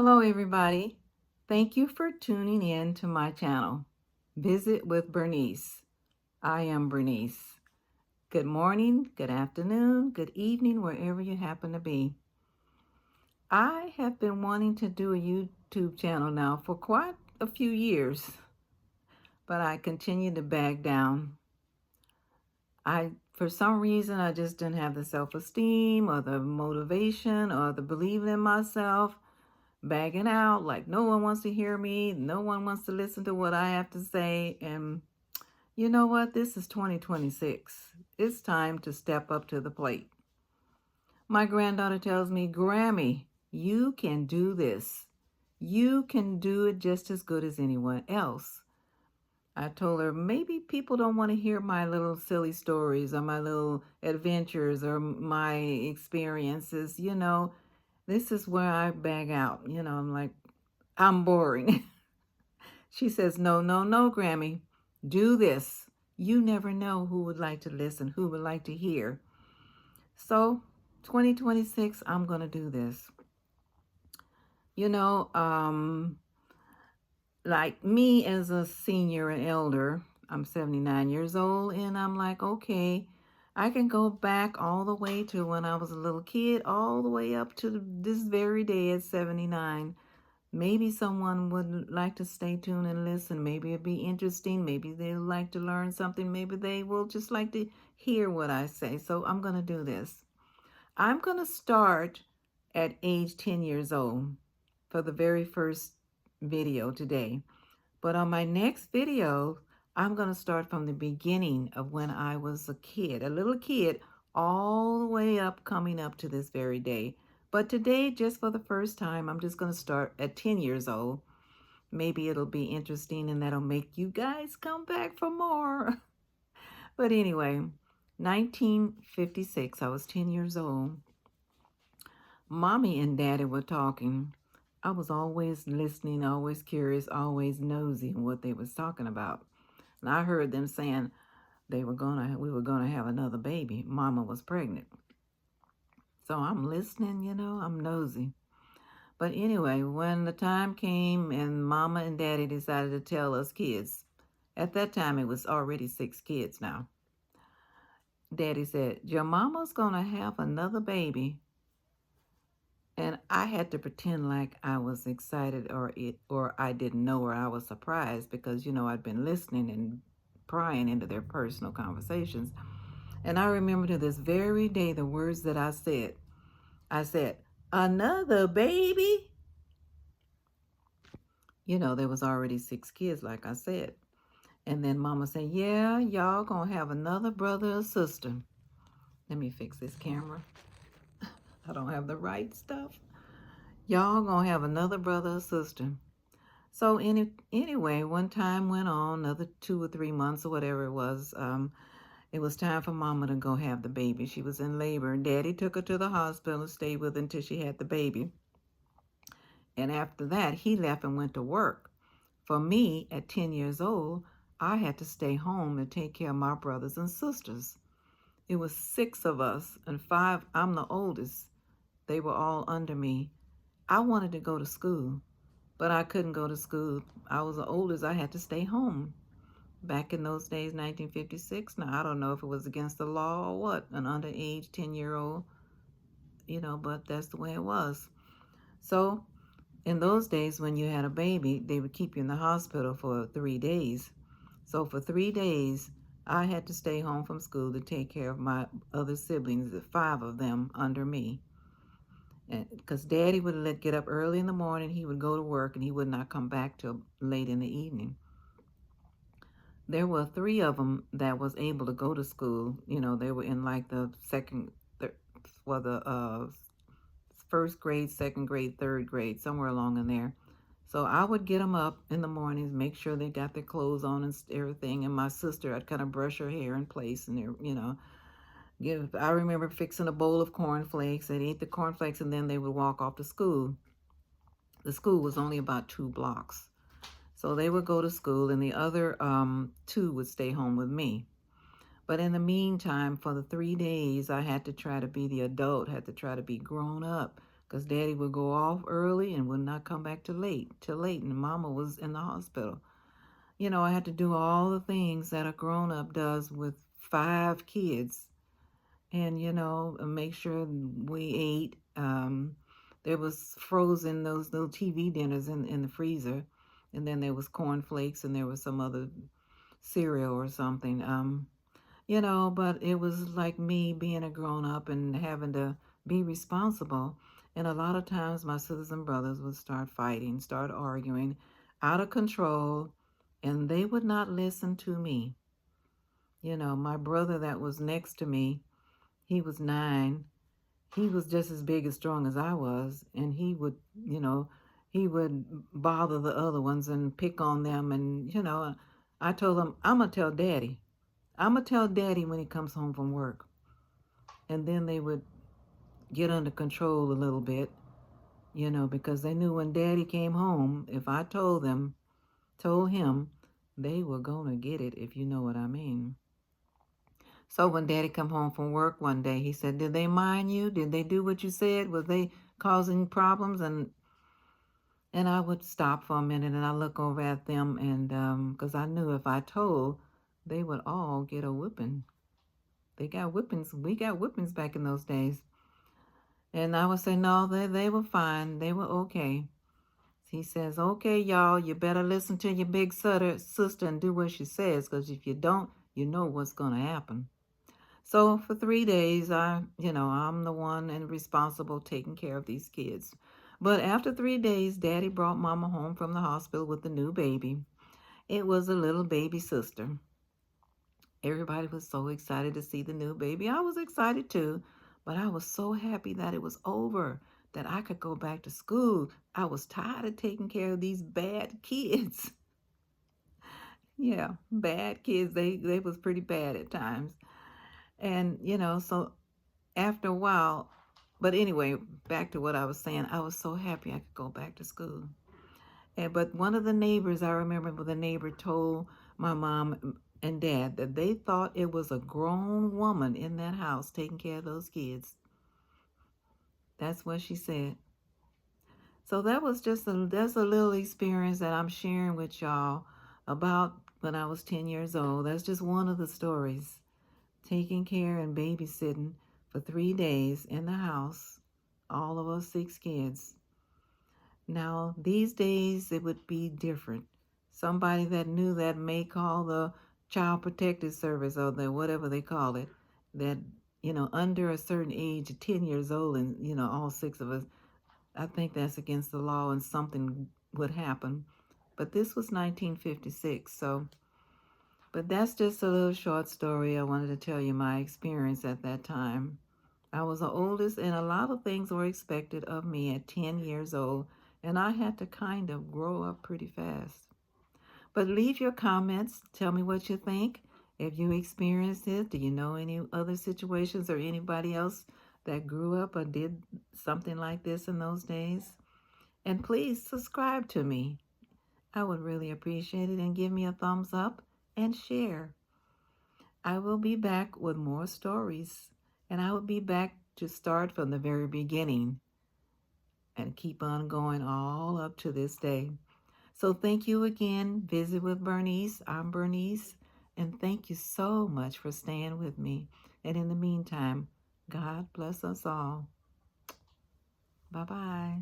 Hello, everybody. Thank you for tuning in to my channel, Visit with Bernice. I am Bernice. Good morning, good afternoon, good evening, wherever you happen to be. I have been wanting to do a YouTube channel now for quite a few years, but I continue to back down. For some reason, I just didn't have the self-esteem or the motivation or the believing in myself, bagging out like no one wants to hear me, no one wants to listen to what I have to say. And you know what? This is 2026. It's time to step up to the plate. My granddaughter tells me, Grammy, you can do this. You can do it just as good as anyone else. I told her maybe people don't want to hear my little silly stories or my little adventures or my experiences. This is where I bag out. I'm like, I'm boring. She says, no, no, no, Grammy, do this. You never know who would like to listen, who would like to hear. So 2026, I'm going to do this. You know, um, like me as a senior and elder, I'm 79 years old, and I'm like, okay, I can go back all the way to when I was a little kid, all the way up to this very day at 79. Maybe someone would like to stay tuned and listen. Maybe it'd be interesting. Maybe they'll like to learn something. Maybe they will just like to hear what I say. So I'm going to do this. I'm going to start at age 10 years old for the very first video today. But on my next video, I'm going to start from the beginning of when I was a kid, a little kid, all the way up, coming up to this very day. But today, just for the first time, I'm just going to start at 10 years old. Maybe it'll be interesting and that'll make you guys come back for more. But anyway, 1956, I was 10 years old. Mommy and Daddy were talking. I was always listening, always curious, always nosy in what they was talking about. And I heard them saying we were gonna have another baby. Mama was pregnant. So I'm listening, I'm nosy. But anyway, when the time came and Mama and Daddy decided to tell us kids, at that time it was already 6 kids now. Daddy said, your mama's gonna have another baby. And I had to pretend like I was excited or I didn't know, or I was surprised because, I'd been listening and prying into their personal conversations. And I remember to this very day the words that I said. I said, another baby? There was already 6 kids, like I said. And then Mama said, yeah, y'all gonna have another brother or sister. Let me fix this camera. I don't have the right stuff. Y'all gonna have another brother or sister. So anyway, one time went on, another 2 or 3 months or whatever it was time for Mama to go have the baby. She was in labor. Daddy took her to the hospital and stayed with her until she had the baby. And after that, he left and went to work. For me, at 10 years old, I had to stay home and take care of my brothers and sisters. It was 6 of us, and 5, I'm the oldest. They were all under me. I wanted to go to school, but I couldn't go to school. I was the oldest. I had to stay home. Back in those days, 1956, now I don't know if it was against the law or what, an underage 10-year-old, but that's the way it was. So in those days, when you had a baby, they would keep you in the hospital for 3 days. So for 3 days, I had to stay home from school to take care of my other siblings, 5 of them under me. And because Daddy would get up early in the morning, he would go to work, and he would not come back till late in the evening. There were 3 of them that was able to go to school. They were in like the first grade, second grade, third grade, somewhere along in there. So I would get them up in the mornings, make sure they got their clothes on and everything. And my sister, I'd kind of brush her hair in place and I remember fixing a bowl of cornflakes. They'd eat the cornflakes and then they would walk off to school. The school was only about 2 blocks. So they would go to school and the other 2 would stay home with me. But in the meantime, for the 3 days, I had to try to be the adult, had to try to be grown up, because Daddy would go off early and would not come back till late, and Mama was in the hospital. I had to do all the things that a grown-up does with 5 kids, and make sure we ate. There was frozen those little TV dinners in the freezer, and then there was cornflakes, and there was some other cereal or something. But it was like me being a grown up and having to be responsible. And a lot of times my sisters and brothers would start fighting, start arguing, out of control, and they would not listen to me. My brother that was next to me, he was 9. He was just as big and strong as I was, and he would bother the other ones and pick on them. And I told him, I'm gonna tell Daddy when he comes home from work. And then they would get under control a little bit, because they knew when Daddy came home, if I told him, they were gonna get it, if you know what I mean. So when Daddy come home from work one day, he said, "Did they mind you? Did they do what you said? Was they causing problems?" And I would stop for a minute and I look over at them, and because I knew if I told, they would all get a whipping. They got whippings. We got whippings back in those days. And I would say, no, they were fine. They were okay. He says, okay, y'all, you better listen to your big sister and do what she says, because if you don't, you know what's going to happen. So for 3 days, I'm the one and responsible taking care of these kids. But after 3 days, Daddy brought Mama home from the hospital with the new baby. It was a little baby sister. Everybody was so excited to see the new baby. I was excited too, but I was so happy that it was over, that I could go back to school. I was tired of taking care of these bad kids. Yeah, bad kids. They was pretty bad at times. And, so after a while, but anyway, back to what I was saying, I was so happy I could go back to school. But one of the neighbors, I remember the neighbor told my mom and dad that they thought it was a grown woman in that house taking care of those kids. That's what she said. So that was that's a little experience that I'm sharing with y'all about when I was 10 years old. That's just one of the stories. Taking care and babysitting for 3 days in the house, all of us 6 kids. Now, these days it would be different. Somebody that knew that may call the Child Protective Service, or the whatever they call it, that, under a certain age, 10 years old, and, all 6 of us, I think that's against the law and something would happen. But this was 1956, but that's just a little short story. I wanted to tell you my experience at that time. I was the oldest, and a lot of things were expected of me at 10 years old, and I had to kind of grow up pretty fast. But leave your comments. Tell me what you think. If you experienced it, do you know any other situations or anybody else that grew up or did something like this in those days? And please subscribe to me. I would really appreciate it, and give me a thumbs up and share. I will be back with more stories, and I will be back to start from the very beginning and keep on going all up to this day. So thank you again. Visit with Bernice. I'm Bernice, and thank you so much for staying with me. And in the meantime, God bless us all. Bye-bye.